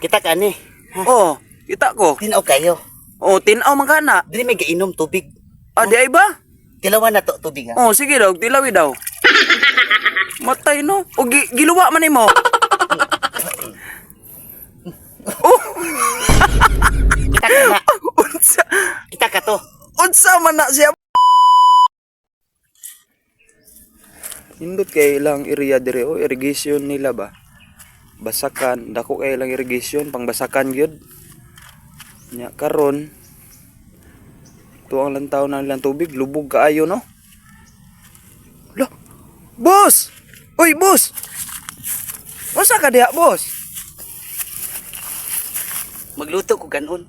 Kita ka ni. Oh, kita ko. Tinaw kayo. Oh, tinaw man kana. Dili may gainom tubig. Ah, di ay ba? Tilawan na to tubig ha. Oh, sige daw, tilawi daw. Matay no. O giluwa man nimo. Oh, Kita ka na. unsa? Kita ka to. Unsa man na siya? Indot kay ilang area dire o irrigation nila ba? Basakan, dako kay ilang irrigation pangbasakan gyud. Nya karon tuang lang taon na nilang tubig, lubog kaayo no. Lo, boss! Uy, boss! Unsa ka diha, boss? Magluto ko kanon.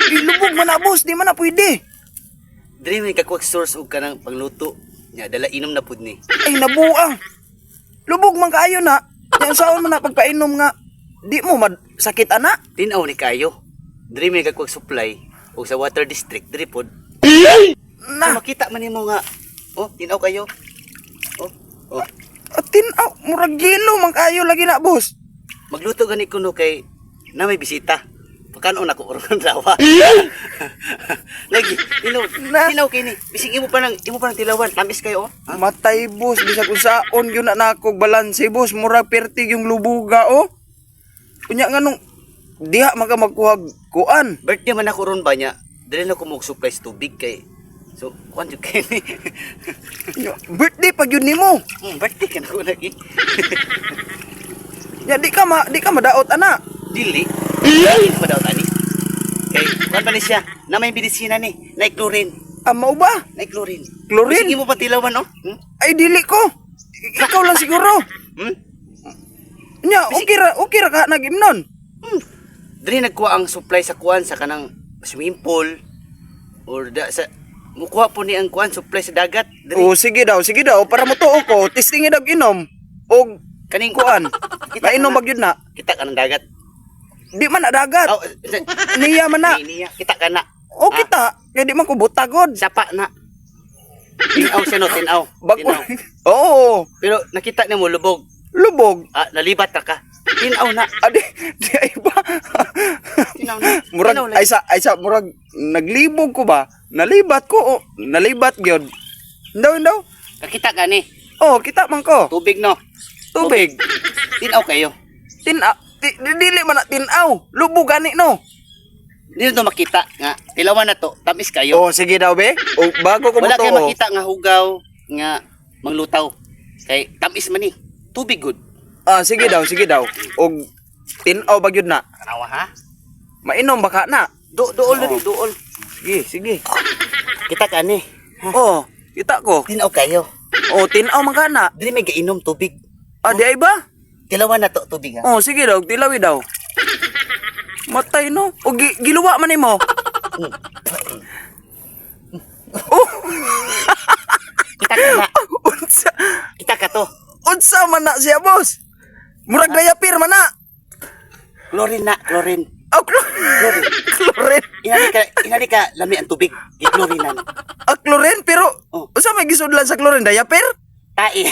Lubog man na, boss, di man na pwede. Dili may kakuwag source og kanang pangluto. Nya dala inom na pud ni. Ay, nabuang. Lubog man kaayo na. Yang saon man na pagpainom nga. Di mo sakit ana. Tinaw ni kayo. Dili may kakuwag supply og sa water district diri pod. Na, Makita man nimo nga. Oh, tinaw kayo. Oh, oh. tinaw, murag gilo man kaayo lagi na, boss. Magluto gani kuno kay na may bisita. Pagkanon ako oron rawa. Lagi, tinaw kini. Bising imo pa nang tilawan. Tamis kayo oh. Ha? Matay, boss. Bisag unsaon yun na nakog balanse, boss. Murag pertig yung lubuga, oh. Kunya nga nung diha man ka magkuhag kuan. Birthday man ako ron ba niya? Dili na ko mo supplies tubig kay. So, kuan jud kay ni. Birthday pag yun nimo. Birthday ka na ko lagi. Ya di ka madaot ana. Dili. Dili pa daw tani. Kay kuan pa ni siya? Na may medisina ni, na chlorine. Mao ba? Na chlorine. Chlorine? Sige mo pa tilawan no? Ay dili ko. Ikaw lang siguro. Nya, okay ra ka nagimnon. Dili nagkuha ang supply sa kuan sa kanang swimming pool or sa mukuha po ni ang kuan supply sa dagat. Dili Oh, sige daw para mo tuo ko. Testingin dag inom. Og kaning kuan. Kainom na. magyud na. Kita ka ng dagat. Di man na dagat. Oh, Niya man na. niya. Kita ka na. O kita, kaya di man ko butagod. Sapa na. Tinaw siya no, tinaw. Bago. Tinaw. Oo, Pero nakita niya mo lubog. lubog. Nalibat na ka. Tinaw na. Adi, di ay ba? Tinaw na. Murag, Tinaw lang. ay sa, murag, naglibog ko ba? Nalibat ko, oh. Nalibat gyud. Daw. Nakita ka ni. Oh, kita man ko. Tubig no. Tubig. Tinaw kayo. Dili man na tinaw. Lubog gani no. Dito to makita nga. Tilawan na to. Tamis kayo. Oh, sige daw be. O, bago ko mo Wala to. kayo makita nga hugaw nga manglutaw. Kay tamis man ni. Tubig good. Sige daw. Og tinaw ba gyud na? Tanawa ha? Mainom baka na. Dool na dool. Sige. Kita ka ni. Oh, kita ko. Tinaw kayo. Oh, tinaw man kana. Dili may gainom tubig. Di ay ba? Tilawan na to tubig ha. Oh, sige daw, tilawi daw. Matay no. O giluwa man nimo. Oh, Kita ka na. unsa? Kita ka to. Unsa man na siya, boss? Murag dayapir man na. Chlorine na, chlorine. Oh, chlorine. Inali ka lami ang tubig. Chlorine na. Chlorine pero Oh. unsa may gisudlan sa chlorine dayapir? Tae.